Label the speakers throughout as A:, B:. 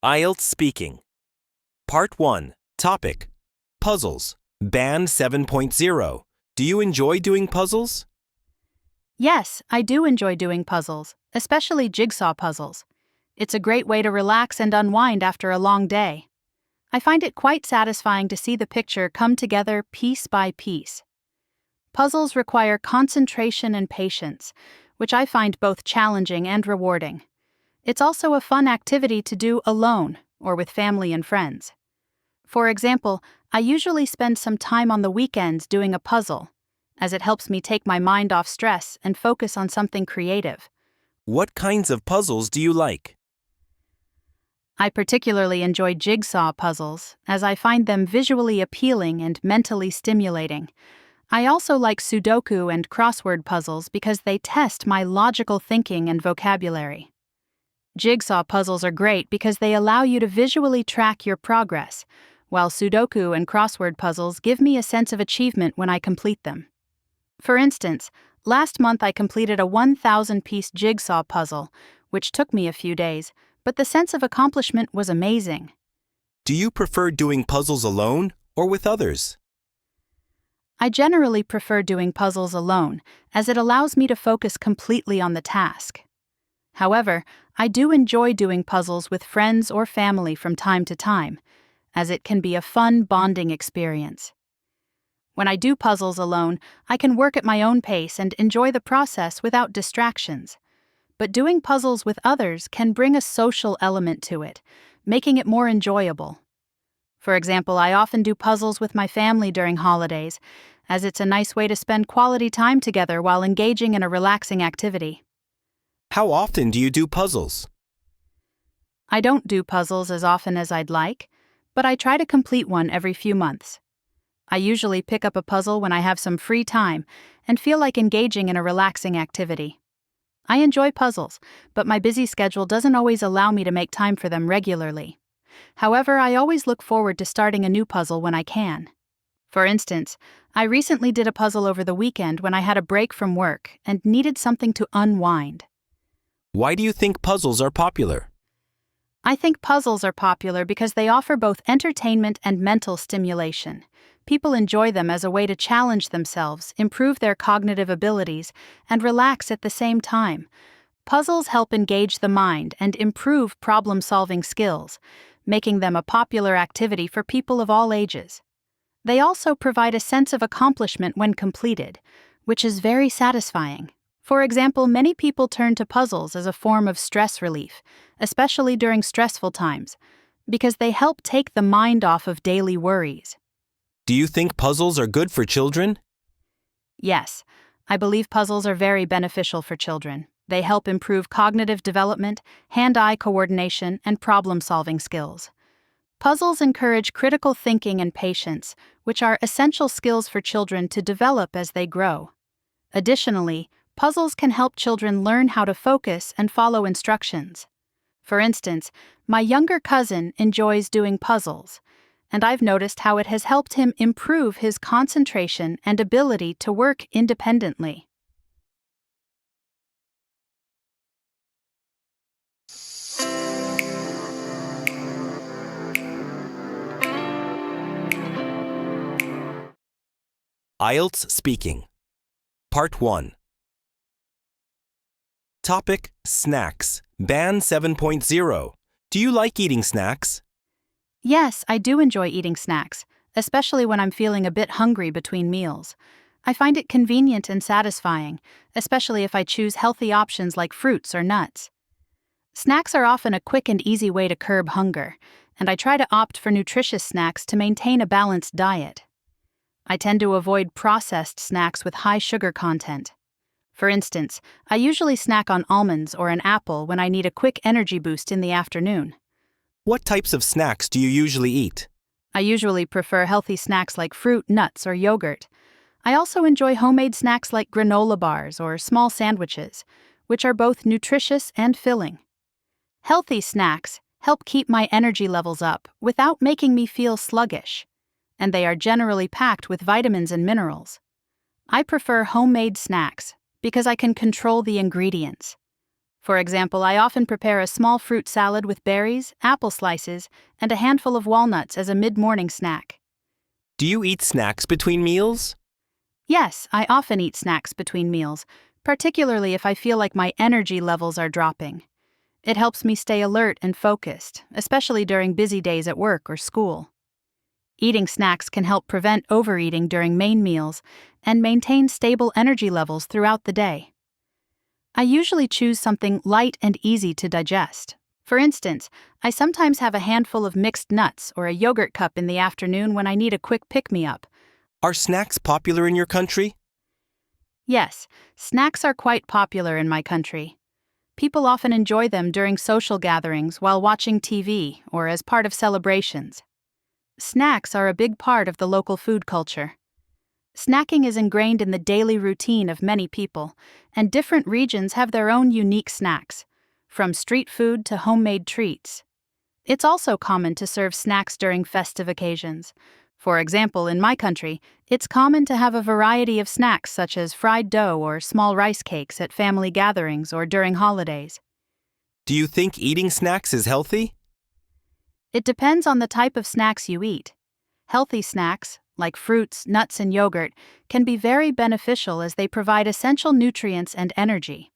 A: IELTS Speaking. Part 1. Topic: Puzzles. Band 7.0. Do you enjoy doing puzzles?
B: Yes, I do enjoy doing puzzles, especially jigsaw puzzles. It's a great way to relax and unwind after a long day. I find it quite satisfying to see the picture come together piece by piece. Puzzles require concentration and patience, which I find both challenging and rewarding. It's also a fun activity to do alone or with family and friends. For example, I usually spend some time on the weekends doing a puzzle, as it helps me take my mind off stress and focus on something creative.
A: What kinds of puzzles do you like?
B: I particularly enjoy jigsaw puzzles, as I find them visually appealing and mentally stimulating. I also like Sudoku and crossword puzzles because they test my logical thinking and vocabulary. Jigsaw puzzles are great because they allow you to visually track your progress, while Sudoku and crossword puzzles give me a sense of achievement when I complete them. For instance, last month I completed a 1,000-piece jigsaw puzzle, which took me a few days, but the sense of accomplishment was amazing.
A: Do you prefer doing puzzles alone or with others?
B: I generally prefer doing puzzles alone, as it allows me to focus completely on the task. However, I do enjoy doing puzzles with friends or family from time to time, as it can be a fun bonding experience. When I do puzzles alone, I can work at my own pace and enjoy the process without distractions. But doing puzzles with others can bring a social element to it, making it more enjoyable. For example, I often do puzzles with my family during holidays, as it's a nice way to spend quality time together while engaging in a relaxing activity.
A: How often do you do puzzles?
B: I don't do puzzles as often as I'd like, but I try to complete one every few months. I usually pick up a puzzle when I have some free time and feel like engaging in a relaxing activity. I enjoy puzzles, but my busy schedule doesn't always allow me to make time for them regularly. However, I always look forward to starting a new puzzle when I can. For instance, I recently did a puzzle over the weekend when I had a break from work and needed something to unwind.
A: Why do you think puzzles are popular?
B: I think puzzles are popular because they offer both entertainment and mental stimulation. People enjoy them as a way to challenge themselves, improve their cognitive abilities, and relax at the same time. Puzzles help engage the mind and improve problem-solving skills, making them a popular activity for people of all ages. They also provide a sense of accomplishment when completed, which is very satisfying. For example, many people turn to puzzles as a form of stress relief, especially during stressful times, because they help take the mind off of daily worries.
A: Do you think puzzles are good for children?
B: Yes, I believe puzzles are very beneficial for children. They help improve cognitive development, hand-eye coordination, and problem-solving skills. Puzzles encourage critical thinking and patience, which are essential skills for children to develop as they grow. Additionally, puzzles can help children learn how to focus and follow instructions. For instance, my younger cousin enjoys doing puzzles, and I've noticed how it has helped him improve his concentration and ability to work independently.
A: IELTS Speaking. Part 1. Topic: Snacks. Band 7.0. Do you like eating snacks?
B: Yes, I do enjoy eating snacks, especially when I'm feeling a bit hungry between meals. I find it convenient and satisfying, especially if I choose healthy options like fruits or nuts. Snacks are often a quick and easy way to curb hunger, and I try to opt for nutritious snacks to maintain a balanced diet. I tend to avoid processed snacks with high sugar content. For instance, I usually snack on almonds or an apple when I need a quick energy boost in the afternoon.
A: What types of snacks do you usually eat?
B: I usually prefer healthy snacks like fruit, nuts, or yogurt. I also enjoy homemade snacks like granola bars or small sandwiches, which are both nutritious and filling. Healthy snacks help keep my energy levels up without making me feel sluggish, and they are generally packed with vitamins and minerals. I prefer homemade snacks because I can control the ingredients. For example, I often prepare a small fruit salad with berries, apple slices, and a handful of walnuts as a mid-morning snack.
A: Do you eat snacks between meals?
B: Yes, I often eat snacks between meals, particularly if I feel like my energy levels are dropping. It helps me stay alert and focused, especially during busy days at work or school. Eating snacks can help prevent overeating during main meals and maintain stable energy levels throughout the day. I usually choose something light and easy to digest. For instance, I sometimes have a handful of mixed nuts or a yogurt cup in the afternoon when I need a quick pick-me-up.
A: Are snacks popular in your country?
B: Yes, snacks are quite popular in my country. People often enjoy them during social gatherings while watching TV or as part of celebrations. Snacks are a big part of the local food culture. Snacking is ingrained in the daily routine of many people, and different regions have their own unique snacks, from street food to homemade treats. It's also common to serve snacks during festive occasions. For example, in my country, it's common to have a variety of snacks such as fried dough or small rice cakes at family gatherings or during holidays.
A: Do you think eating snacks is healthy?
B: It depends on the type of snacks you eat. Healthy snacks, like fruits, nuts, and yogurt, can be very beneficial as they provide essential nutrients and energy.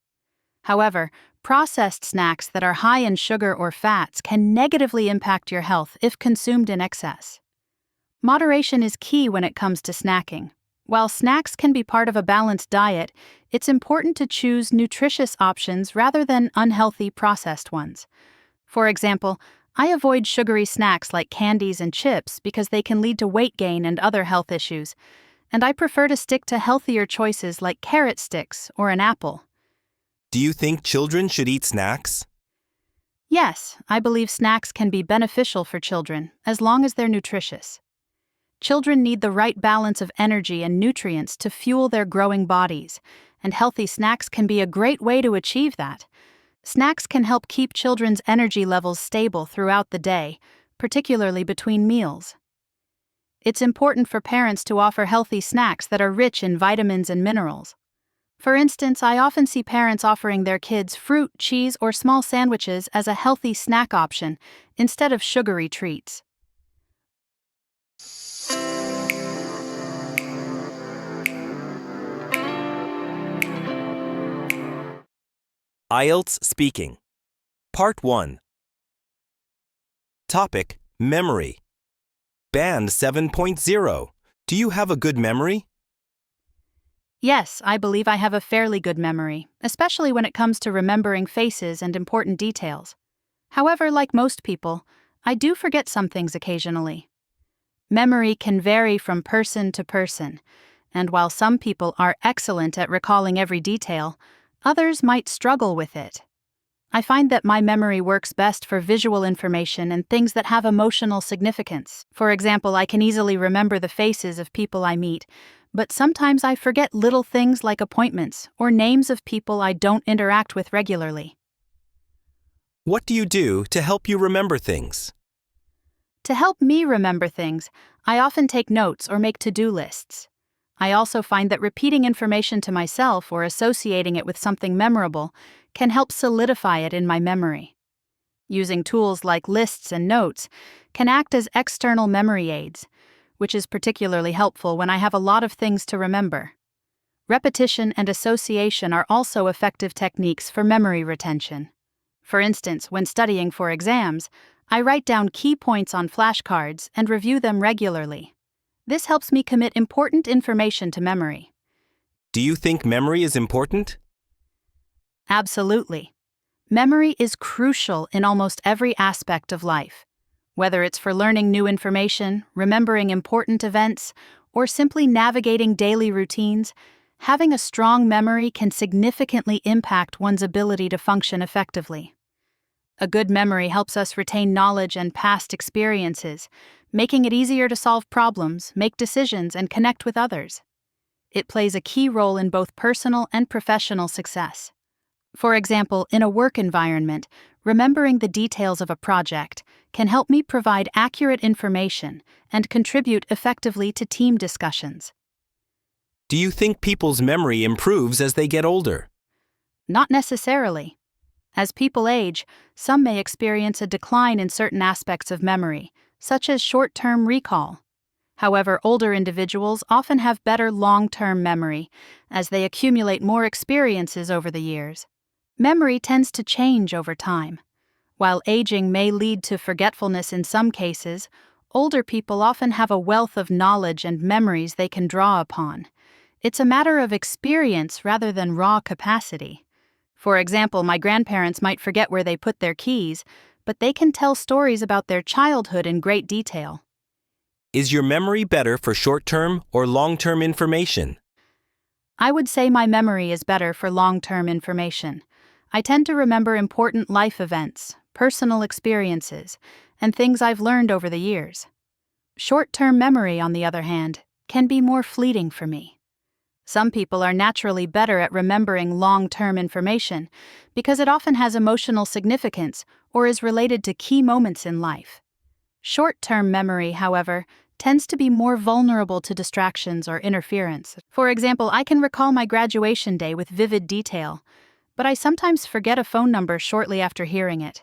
B: However, processed snacks that are high in sugar or fats can negatively impact your health if consumed in excess. Moderation is key when it comes to snacking. While snacks can be part of a balanced diet, it's important to choose nutritious options rather than unhealthy processed ones. For example, I avoid sugary snacks like candies and chips because they can lead to weight gain and other health issues, and I prefer to stick to healthier choices like carrot sticks or an apple.
A: Do you think children should eat snacks?
B: Yes, I believe snacks can be beneficial for children as long as they're nutritious. Children need the right balance of energy and nutrients to fuel their growing bodies, and healthy snacks can be a great way to achieve that. Snacks can help keep children's energy levels stable throughout the day, particularly between meals. It's important for parents to offer healthy snacks that are rich in vitamins and minerals. For instance, I often see parents offering their kids fruit, cheese, or small sandwiches as a healthy snack option instead of sugary treats.
A: IELTS Speaking. Part 1. Topic: Memory. Band 7.0. Do you have a good memory?
B: Yes, I believe I have a fairly good memory, especially when it comes to remembering faces and important details. However, like most people, I do forget some things occasionally. Memory can vary from person to person, and while some people are excellent at recalling every detail, others might struggle with it. I find that my memory works best for visual information and things that have emotional significance. For example, I can easily remember the faces of people I meet, but sometimes I forget little things like appointments or names of people I don't interact with regularly.
A: What do you do to help you remember things?
B: To help me remember things, I often take notes or make to-do lists. I also find that repeating information to myself or associating it with something memorable can help solidify it in my memory. Using tools like lists and notes can act as external memory aids, which is particularly helpful when I have a lot of things to remember. Repetition and association are also effective techniques for memory retention. For instance, when studying for exams, I write down key points on flashcards and review them regularly. This helps me commit important information to memory.
A: Do you think memory is important?
B: Absolutely. Memory is crucial in almost every aspect of life. Whether it's for learning new information, remembering important events, or simply navigating daily routines, having a strong memory can significantly impact one's ability to function effectively. A good memory helps us retain knowledge and past experiences, making it easier to solve problems, make decisions, and connect with others. It plays a key role in both personal and professional success. For example, in a work environment, remembering the details of a project can help me provide accurate information and contribute effectively to team discussions.
A: Do you think people's memory improves as they get older?
B: Not necessarily. As people age, some may experience a decline in certain aspects of memory, such as short-term recall. However, older individuals often have better long-term memory, as they accumulate more experiences over the years. Memory tends to change over time. While aging may lead to forgetfulness in some cases, older people often have a wealth of knowledge and memories they can draw upon. It's a matter of experience rather than raw capacity. For example, my grandparents might forget where they put their keys, but they can tell stories about their childhood in great detail.
A: Is your memory better for short-term or long-term information?
B: I would say my memory is better for long-term information. I tend to remember important life events, personal experiences, and things I've learned over the years. Short-term memory, on the other hand, can be more fleeting for me. Some people are naturally better at remembering long-term information because it often has emotional significance or is related to key moments in life. Short-term memory, however, tends to be more vulnerable to distractions or interference. For example, I can recall my graduation day with vivid detail, but I sometimes forget a phone number shortly after hearing it.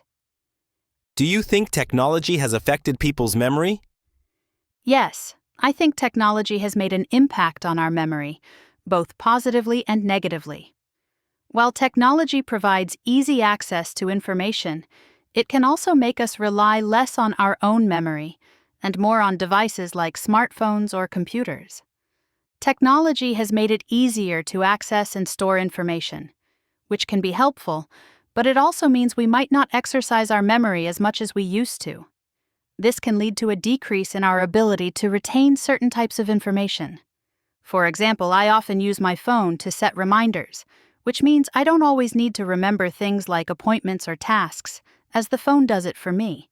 A: Do you think technology has affected people's memory?
B: Yes, I think technology has made an impact on our memory, both positively and negatively. While technology provides easy access to information, it can also make us rely less on our own memory and more on devices like smartphones or computers. Technology has made it easier to access and store information, which can be helpful, but it also means we might not exercise our memory as much as we used to. This can lead to a decrease in our ability to retain certain types of information. For example, I often use my phone to set reminders, which means I don't always need to remember things like appointments or tasks, as the phone does it for me.